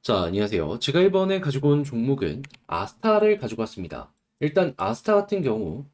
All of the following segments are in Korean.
자, 안녕하세요. 제가 이번에 가지고 온 종목은 아스타를 가지고 왔습니다. 일단 아스타 같은 경우,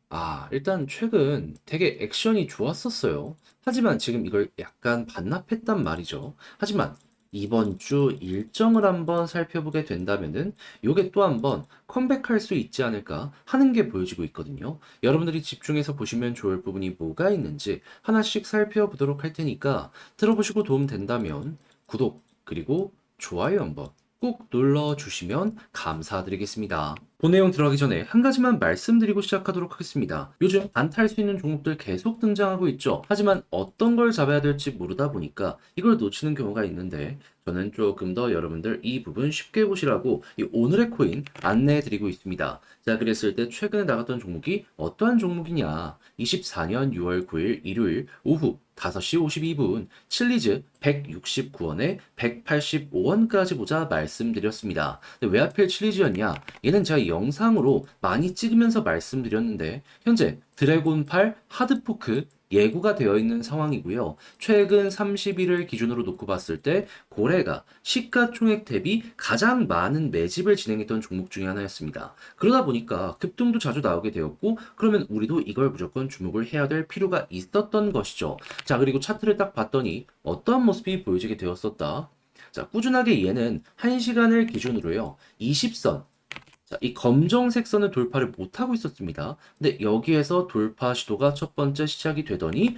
일단 최근 되게 액션이 좋았었어요. 하지만 지금 이걸 약간 반납했단 말이죠. 하지만 이번 주 일정을 한번 살펴보게 된다면은 요게 또 한번 컴백할 수 있지 않을까 하는 게 보여지고 있거든요. 여러분들이 집중해서 보시면 좋을 부분이 뭐가 있는지 하나씩 살펴보도록 할 테니까 들어보시고 도움 된다면 구독 그리고 좋아요 한번 꾹 눌러주시면 감사드리겠습니다. 본 내용 들어가기 전에 한 가지만 말씀드리고 시작하도록 하겠습니다. 요즘 안탈 수 있는 종목들 계속 등장하고 있죠. 하지만 어떤 걸 잡아야 될지 모르다 보니까 이걸 놓치는 경우가 있는데 저는 조금 더 여러분들 이 부분 쉽게 보시라고 이 오늘의 코인 안내해드리고 있습니다. 자, 그랬을 때 최근에 나갔던 종목이 어떠한 종목이냐? 24년 6월 9일 일요일 오후 5시 52분 칠리즈 169원에 185원까지 보자 말씀드렸습니다. 근데 왜 하필 칠리즈였냐? 얘는 제가 영상으로 많이 찍으면서 말씀드렸는데 현재 드래곤8 하드포크 예고가 되어 있는 상황이고요. 최근 30일을 기준으로 놓고 봤을 때 고래가 시가총액 대비 가장 많은 매집을 진행했던 종목 중에 하나였습니다. 그러다 보니까 급등도 자주 나오게 되었고 그러면 우리도 이걸 무조건 주목을 해야 될 필요가 있었던 것이죠. 자, 그리고 차트를 딱 봤더니 어떠한 모습이 보여지게 되었었다. 자, 꾸준하게 얘는 1시간을 기준으로요. 20선, 자, 이 검정색 선을 돌파를 못하고 있었습니다. 근데 여기에서 돌파 시도가 첫 번째 시작이 되더니,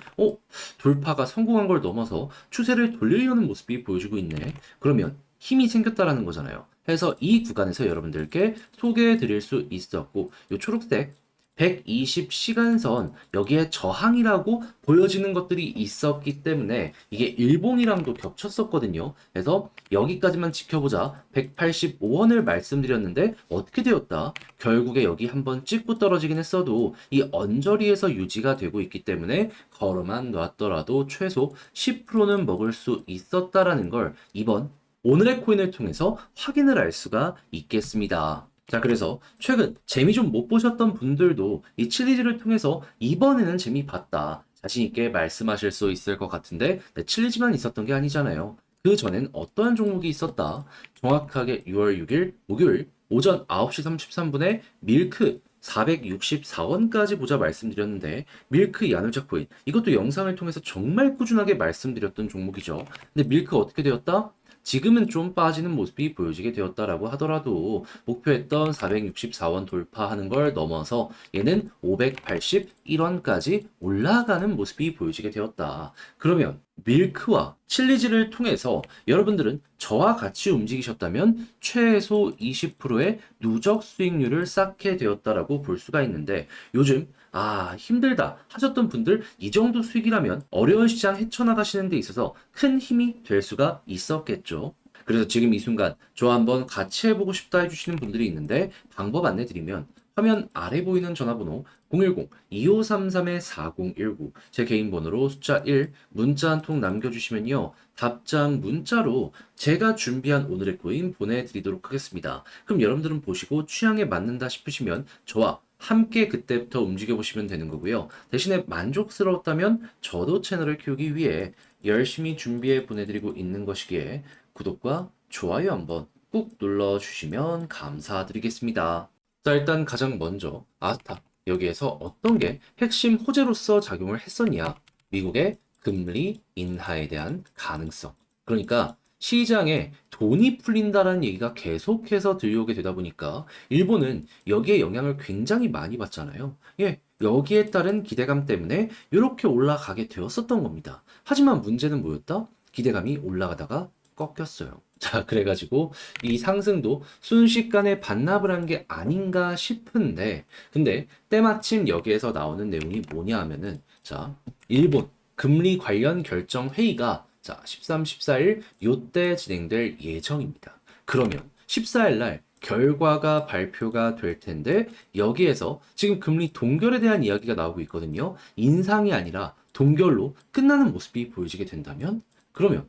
돌파가 성공한 걸 넘어서 추세를 돌리려는 모습이 보여지고 있네. 그러면 힘이 생겼다라는 거잖아요. 그래서 이 구간에서 여러분들께 소개해 드릴 수 있었고, 요 초록색 120시간선 여기에 저항이라고 보여지는 것들이 있었기 때문에 이게 일봉이랑도 겹쳤었거든요. 그래서 여기까지만 지켜보자 185원을 말씀드렸는데 어떻게 되었다? 결국에 여기 한번 찍고 떨어지긴 했어도 이 언저리에서 유지가 되고 있기 때문에 걸어만 놨더라도 최소 10%는 먹을 수 있었다라는 걸 이번 오늘의 코인을 통해서 확인을 할 수가 있겠습니다. 자, 그래서 최근 재미 좀 못 보셨던 분들도 이 칠리즈를 통해서 이번에는 재미 봤다. 자신있게 말씀하실 수 있을 것 같은데, 네, 칠리즈만 있었던 게 아니잖아요. 그 전엔 어떠한 종목이 있었다. 정확하게 6월 6일 목요일 오전 9시 33분에 밀크 464원까지 보자 말씀드렸는데 밀크 야누자 코인 이것도 영상을 통해서 정말 꾸준하게 말씀드렸던 종목이죠. 근데 밀크 어떻게 되었다? 지금은 좀 빠지는 모습이 보여지게 되었다라고 하더라도 목표했던 464원 돌파하는 걸 넘어서 얘는 581원까지 올라가는 모습이 보여지게 되었다. 그러면 밀크와 칠리즈를 통해서 여러분들은 저와 같이 움직이셨다면 최소 20%의 누적 수익률을 쌓게 되었다라고 볼 수가 있는데 요즘 힘들다 하셨던 분들 이 정도 수익이라면 어려운 시장 헤쳐나가시는 데 있어서 큰 힘이 될 수가 있었겠죠. 그래서 지금 이 순간 저 한번 같이 해보고 싶다 해주시는 분들이 있는데 방법 안내드리면 화면 아래 보이는 전화번호 010-2533-4019 제 개인 번호로 숫자 1 문자 한 통 남겨주시면요. 답장 문자로 제가 준비한 오늘의 코인 보내드리도록 하겠습니다. 그럼 여러분들은 보시고 취향에 맞는다 싶으시면 저와 함께 그때부터 움직여 보시면 되는 거고요. 대신에 만족스러웠다면 저도 채널을 키우기 위해 열심히 준비해 보내드리고 있는 것이기에 구독과 좋아요 한번 꾹 눌러주시면 감사드리겠습니다. 자, 일단 가장 먼저 아스타 여기에서 어떤 게 핵심 호재로서 작용을 했었냐? 미국의 금리 인하에 대한 가능성. 그러니까 시장에 돈이 풀린다라는 얘기가 계속해서 들려오게 되다 보니까 일본은 여기에 영향을 굉장히 많이 받잖아요. 예, 여기에 따른 기대감 때문에 이렇게 올라가게 되었었던 겁니다. 하지만 문제는 뭐였다? 기대감이 올라가다가 꺾였어요. 자, 그래가지고 이 상승도 순식간에 반납을 한 게 아닌가 싶은데, 근데 때마침 여기에서 나오는 내용이 뭐냐 하면은, 자, 일본 금리 관련 결정 회의가 자, 13, 14일 요때 진행될 예정입니다. 그러면 14일 날 결과가 발표가 될 텐데 여기에서 지금 금리 동결에 대한 이야기가 나오고 있거든요. 인상이 아니라 동결로 끝나는 모습이 보여지게 된다면 그러면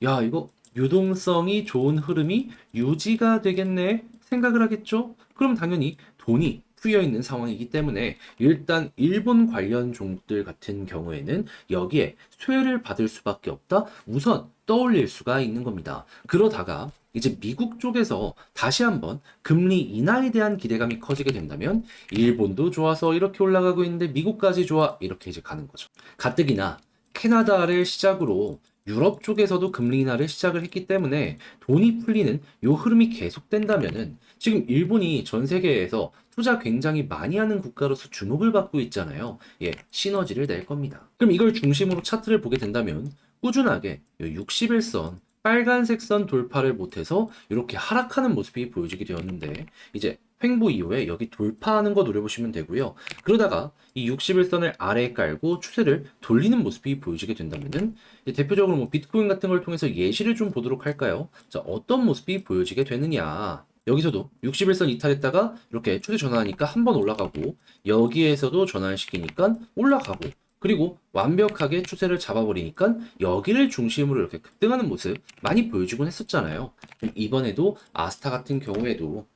야, 이거 유동성이 좋은 흐름이 유지가 되겠네 생각을 하겠죠? 그럼 당연히 돈이 풀려 있는 상황이기 때문에 일단 일본 관련 종목들 같은 경우에는 여기에 수혜를 받을 수밖에 없다. 우선 떠올릴 수가 있는 겁니다. 그러다가 이제 미국 쪽에서 다시 한번 금리 인하에 대한 기대감이 커지게 된다면 일본도 좋아서 이렇게 올라가고 있는데 미국까지 좋아 이렇게 이제 가는 거죠. 가뜩이나 캐나다를 시작으로 유럽 쪽에서도 금리 인하를 시작을 했기 때문에 돈이 풀리는 요 흐름이 계속된다면은 지금 일본이 전 세계에서 투자 굉장히 많이 하는 국가로서 주목을 받고 있잖아요. 예, 시너지를 낼 겁니다. 그럼 이걸 중심으로 차트를 보게 된다면 꾸준하게 60일선 빨간색 선 돌파를 못해서 이렇게 하락하는 모습이 보여지게 되었는데 이제 횡보 이후에 여기 돌파하는 거 노려보시면 되고요. 그러다가 이 61선을 아래에 깔고 추세를 돌리는 모습이 보여지게 된다면은 대표적으로 뭐 비트코인 같은 걸 통해서 예시를 좀 보도록 할까요? 자, 어떤 모습이 보여지게 되느냐. 여기서도 61선 이탈했다가 이렇게 추세 전환하니까 한 번 올라가고 여기에서도 전환시키니까 올라가고 그리고 완벽하게 추세를 잡아버리니까 여기를 중심으로 이렇게 급등하는 모습 많이 보여주곤 했었잖아요. 이번에도 아스타 같은 경우에도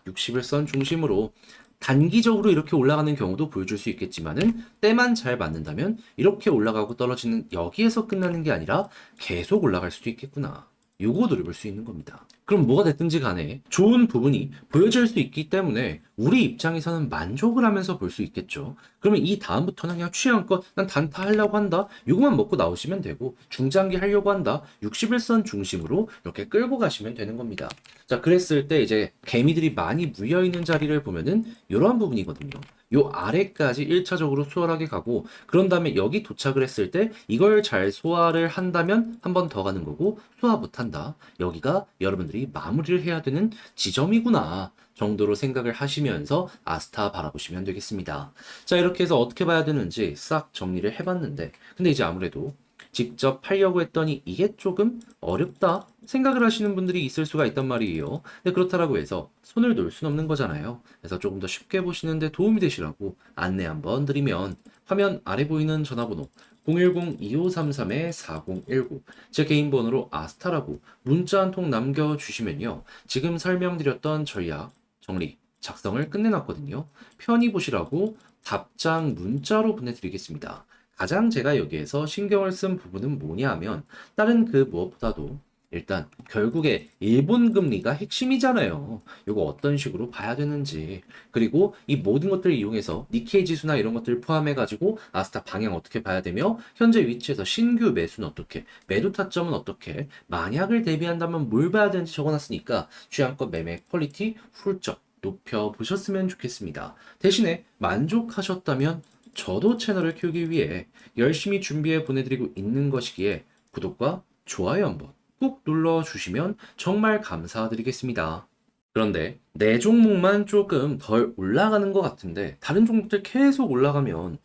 60일선 중심으로 단기적으로 이렇게 올라가는 경우도 보여줄 수 있겠지만은 때만 잘 맞는다면 이렇게 올라가고 떨어지는 여기에서 끝나는 게 아니라 계속 올라갈 수도 있겠구나. 요거 노려볼 수 있는 겁니다. 그럼 뭐가 됐든지 간에 좋은 부분이 보여질 수 있기 때문에 우리 입장에서는 만족을 하면서 볼 수 있겠죠. 그러면 이 다음부터는 그냥 취향껏 난 단타 하려고 한다. 요것만 먹고 나오시면 되고 중장기 하려고 한다. 61선 중심으로 이렇게 끌고 가시면 되는 겁니다. 자, 그랬을 때 이제 개미들이 많이 물려있는 자리를 보면은 이러한 부분이거든요. 요 아래까지 1차적으로 수월하게 가고 그런 다음에 여기 도착을 했을 때 이걸 잘 소화를 한다면 한 번 더 가는 거고 소화 못한다. 여기가 여러분들이 마무리를 해야 되는 지점이구나 정도로 생각을 하시면서 아스타 바라보시면 되겠습니다. 자, 이렇게 해서 어떻게 봐야 되는지 싹 정리를 해봤는데 근데 이제 아무래도 직접 하려고 했더니 이게 조금 어렵다 생각을 하시는 분들이 있을 수가 있단 말이에요. 근데 그렇다라고 해서 손을 놓을 순 없는 거잖아요. 그래서 조금 더 쉽게 보시는데 도움이 되시라고 안내 한번 드리면 화면 아래 보이는 전화번호 010-2533-4019 제 개인 번호로 아스타라고 문자 한 통 남겨주시면요. 지금 설명드렸던 전략 정리 작성을 끝내놨거든요. 편히 보시라고 답장 문자로 보내드리겠습니다. 가장 제가 여기에서 신경을 쓴 부분은 뭐냐 하면 다른 그 무엇보다도 일단 결국에 일본 금리가 핵심이잖아요. 이거 어떤 식으로 봐야 되는지 그리고 이 모든 것들을 이용해서 니케이 지수나 이런 것들을 포함해 가지고 아스타 방향 어떻게 봐야 되며 현재 위치에서 신규 매수는 어떻게 매도 타점은 어떻게 만약을 대비한다면 뭘 봐야 되는지 적어놨으니까 취향껏 매매 퀄리티 훌쩍 높여보셨으면 좋겠습니다. 대신에 만족하셨다면 저도 채널을 키우기 위해 열심히 준비해 보내드리고 있는 것이기에 구독과 좋아요 한번 꾹 눌러주시면 정말 감사드리겠습니다. 그런데 내 종목만 조금 덜 올라가는 것 같은데 다른 종목들 계속 올라가면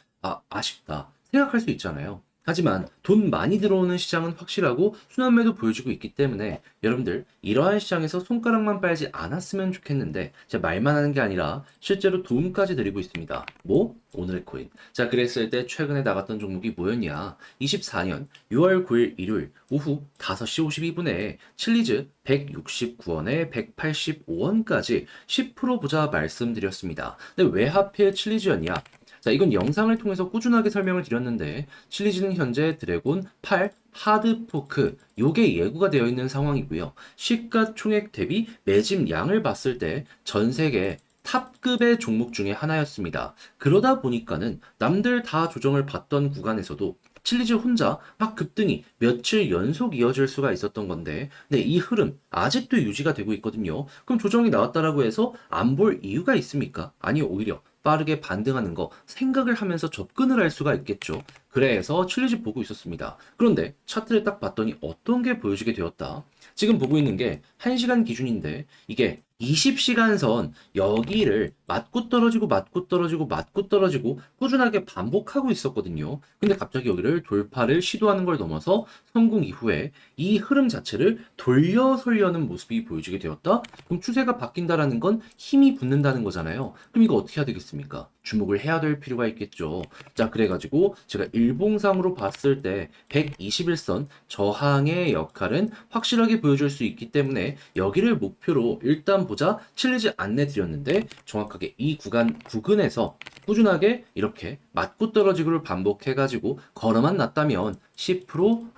아쉽다 생각할 수 있잖아요. 하지만 돈 많이 들어오는 시장은 확실하고 순환매도 보여주고 있기 때문에 여러분들 이러한 시장에서 손가락만 빨지 않았으면 좋겠는데 제가 말만 하는 게 아니라 실제로 도움까지 드리고 있습니다. 뭐? 오늘의 코인. 자, 그랬을 때 최근에 나갔던 종목이 뭐였냐? 24년 6월 9일 일요일 오후 5시 52분에 칠리즈 169원에 185원까지 10% 보자 말씀드렸습니다. 근데 왜 하필 칠리즈였냐? 자, 이건 영상을 통해서 꾸준하게 설명을 드렸는데 칠리즈는 현재 드래곤 8 하드포크 요게 예고가 되어 있는 상황이고요. 시가총액 대비 매집 양을 봤을 때 전 세계 탑급의 종목 중에 하나였습니다. 그러다 보니까는 남들 다 조정을 받던 구간에서도 칠리즈 혼자 막 급등이 며칠 연속 이어질 수가 있었던 건데, 네, 이 흐름 아직도 유지가 되고 있거든요. 그럼 조정이 나왔다라고 해서 안 볼 이유가 있습니까? 아니, 오히려 빠르게 반등하는 거 생각을 하면서 접근을 할 수가 있겠죠. 그래서 칠리즈 보고 있었습니다. 그런데 차트를 딱 봤더니 어떤 게 보여지게 되었다. 지금 보고 있는 게 1시간 기준인데 이게 20시간 선 여기를 맞고 떨어지고 맞고 떨어지고 맞고 떨어지고 꾸준하게 반복하고 있었거든요. 근데 갑자기 여기를 돌파를 시도하는 걸 넘어서 성공 이후에 이 흐름 자체를 돌려서려는 모습이 보여지게 되었다. 그럼 추세가 바뀐다라는 건 힘이 붙는다는 거잖아요. 그럼 이거 어떻게 해야 되겠습니까? 주목을 해야 될 필요가 있겠죠. 자, 그래가지고 제가 일봉상으로 봤을 때 121선 저항의 역할은 확실하게 보여줄 수 있기 때문에 여기를 목표로 일단 보자 칠리지 않내 드렸는데 정확하게 이 구근에서 꾸준하게 이렇게 맞고 떨어지기를 반복해가지고 걸어만 놨다면 10%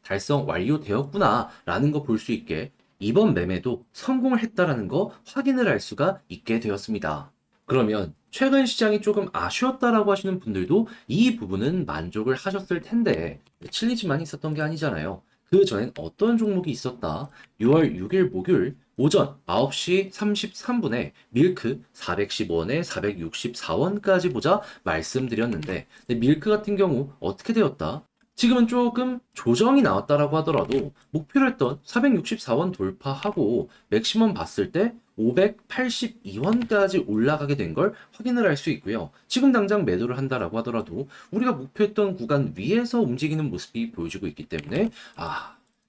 달성 완료되었구나 라는 거 볼 수 있게 이번 매매도 성공을 했다라는 거 확인을 할 수가 있게 되었습니다. 그러면 최근 시장이 조금 아쉬웠다라고 하시는 분들도 이 부분은 만족을 하셨을 텐데 칠리지만 있었던 게 아니잖아요. 그 전엔 어떤 종목이 있었다. 6월 6일 목요일 오전 9시 33분에 밀크 415원에 464원까지 보자 말씀드렸는데 밀크 같은 경우 어떻게 되었다? 지금은 조금 조정이 나왔다라고 하더라도 목표로 했던 464원 돌파하고 맥시멈 봤을 때 582원까지 올라가게 된 걸 확인을 할 수 있고요. 지금 당장 매도를 한다라고 하더라도 우리가 목표했던 구간 위에서 움직이는 모습이 보여지고 있기 때문에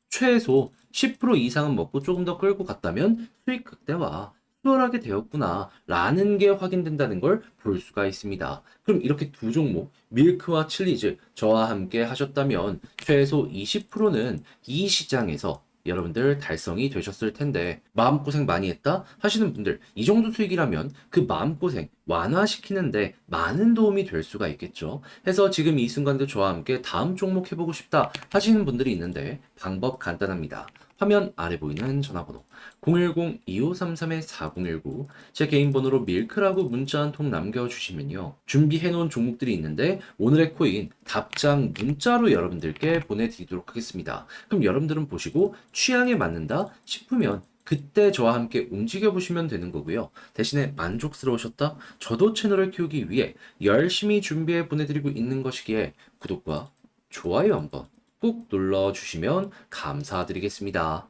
최소 10% 이상은 먹고 조금 더 끌고 갔다면 수익 극대화 수월하게 되었구나 라는 게 확인된다는 걸 볼 수가 있습니다. 그럼 이렇게 두 종목 밀크와 칠리즈 저와 함께 하셨다면 최소 20%는 이 시장에서 여러분들 달성이 되셨을 텐데 마음고생 많이 했다 하시는 분들 이 정도 수익이라면 그 마음고생 완화시키는데 많은 도움이 될 수가 있겠죠. 해서 지금 이 순간도 저와 함께 다음 종목 해보고 싶다 하시는 분들이 있는데 방법 간단합니다. 화면 아래 보이는 전화번호 010-2533-4019 제 개인 번호로 밀크라고 문자 한 통 남겨주시면요. 준비해놓은 종목들이 있는데 오늘의 코인 답장 문자로 여러분들께 보내드리도록 하겠습니다. 그럼 여러분들은 보시고 취향에 맞는다 싶으면 그때 저와 함께 움직여 보시면 되는 거고요. 대신에 만족스러우셨다? 저도 채널을 키우기 위해 열심히 준비해 보내드리고 있는 것이기에 구독과 좋아요 한번 꾹 눌러주시면 감사드리겠습니다.